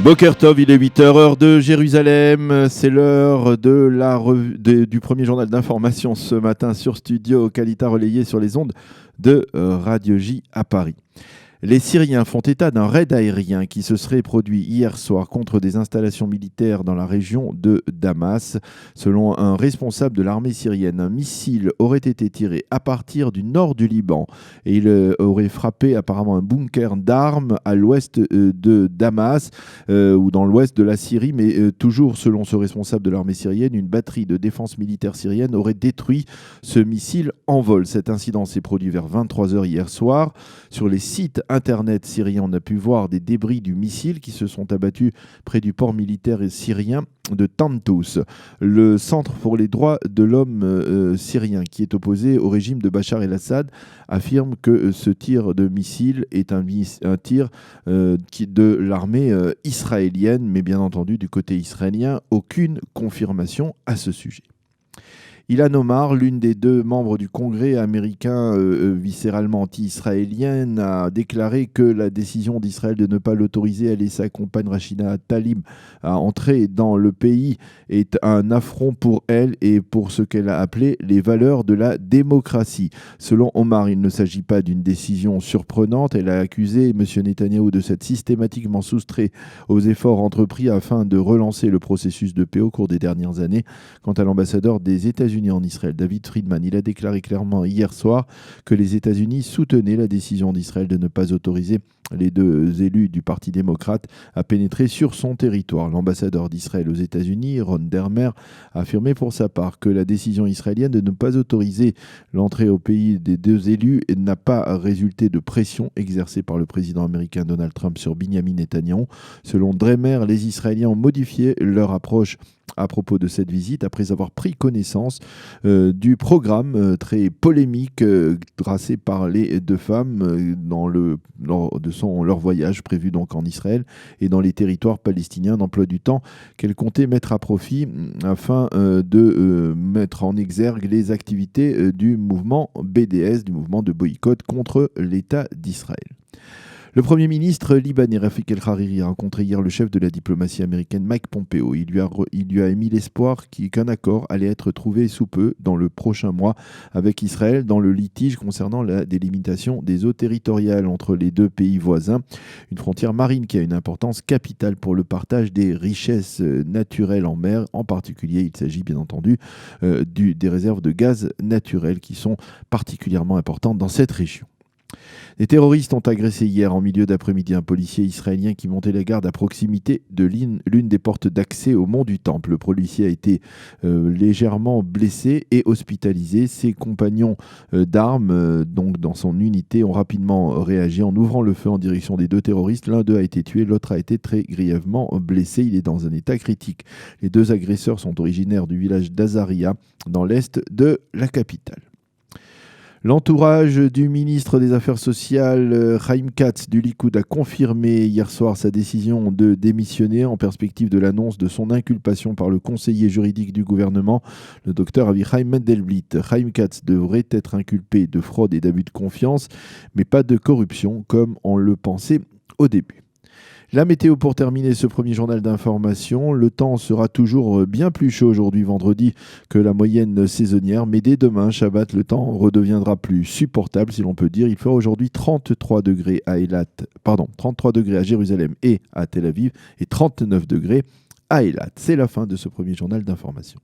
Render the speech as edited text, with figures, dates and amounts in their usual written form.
Boker Tov, il est 8h, heure de Jérusalem. C'est l'heure de la du premier journal d'information ce matin sur Studio Kalita, relayé sur les ondes de Radio J à Paris. Les Syriens font état d'un raid aérien qui se serait produit hier soir contre des installations militaires dans la région de Damas. Selon un responsable de l'armée syrienne, un missile aurait été tiré à partir du nord du Liban et il aurait frappé apparemment un bunker d'armes à l'ouest de Damas ou dans l'ouest de la Syrie. Mais toujours selon ce responsable de l'armée syrienne, une batterie de défense militaire syrienne aurait détruit ce missile en vol. Cet incident s'est produit vers 23h hier soir. Sur les sites Internet syrien, on a pu voir des débris du missile qui se sont abattus près du port militaire syrien de Tantous. Le Centre pour les droits de l'homme syrien, qui est opposé au régime de Bachar el-Assad, affirme que ce tir de missile est un tir de l'armée israélienne, mais bien entendu du côté israélien, aucune confirmation à ce sujet. Ilhan Omar, l'une des deux membres du Congrès américain viscéralement anti-israélienne, a déclaré que la décision d'Israël de ne pas l'autoriser, elle et sa compagne Rashida Tlaib, à entrer dans le pays est un affront pour elle et pour ce qu'elle a appelé les valeurs de la démocratie. Selon Omar, il ne s'agit pas d'une décision surprenante. Elle a accusé M. Netanyahou de s'être systématiquement soustrait aux efforts entrepris afin de relancer le processus de paix au cours des dernières années. Quant à l'ambassadeur des États-Unis en Israël, David Friedman, il a déclaré clairement hier soir que les États-Unis soutenaient la décision d'Israël de ne pas autoriser les deux élus du Parti démocrate à pénétrer sur son territoire. L'ambassadeur d'Israël aux États-Unis, Ron Dermer, a affirmé pour sa part que la décision israélienne de ne pas autoriser l'entrée au pays des deux élus n'a pas résulté de pression exercée par le président américain Donald Trump sur Binyamin Netanyahou. Selon Dermer, les Israéliens ont modifié leur approche à propos de cette visite après avoir pris connaissance du programme très polémique tracé par les deux femmes lors de leur voyage prévu donc en Israël et dans les territoires palestiniens, d'emploi du temps qu'elles comptaient mettre à profit afin de mettre en exergue les activités du mouvement BDS, du mouvement de boycott contre l'État d'Israël. Le Premier ministre libanais Rafik El-Hariri a rencontré hier le chef de la diplomatie américaine Mike Pompeo. Il lui a émis l'espoir qu'un accord allait être trouvé sous peu dans le prochain mois avec Israël dans le litige concernant la délimitation des eaux territoriales entre les deux pays voisins. Une frontière marine qui a une importance capitale pour le partage des richesses naturelles en mer. En particulier, il s'agit bien entendu des réserves de gaz naturel qui sont particulièrement importantes dans cette région. Des terroristes ont agressé hier en milieu d'après-midi un policier israélien qui montait la garde à proximité de l'une des portes d'accès au mont du Temple. Le policier a été légèrement blessé et hospitalisé. Ses compagnons d'armes, donc dans son unité, ont rapidement réagi en ouvrant le feu en direction des deux terroristes. L'un d'eux a été tué, l'autre a été très grièvement blessé. Il est dans un état critique. Les deux agresseurs sont originaires du village d'Azaria, dans l'est de la capitale. L'entourage du ministre des Affaires sociales, Chaim Katz, du Likoud, a confirmé hier soir sa décision de démissionner en perspective de l'annonce de son inculpation par le conseiller juridique du gouvernement, le docteur Avichai Mendelblit. Chaim Katz devrait être inculpé de fraude et d'abus de confiance, mais pas de corruption comme on le pensait au début. La météo pour terminer ce premier journal d'information. Le temps sera toujours bien plus chaud aujourd'hui vendredi que la moyenne saisonnière, mais dès demain, Shabbat, le temps redeviendra plus supportable si l'on peut dire. Il fera aujourd'hui 33 degrés à Jérusalem et à Tel Aviv et 39 degrés à Eilat. C'est la fin de ce premier journal d'information.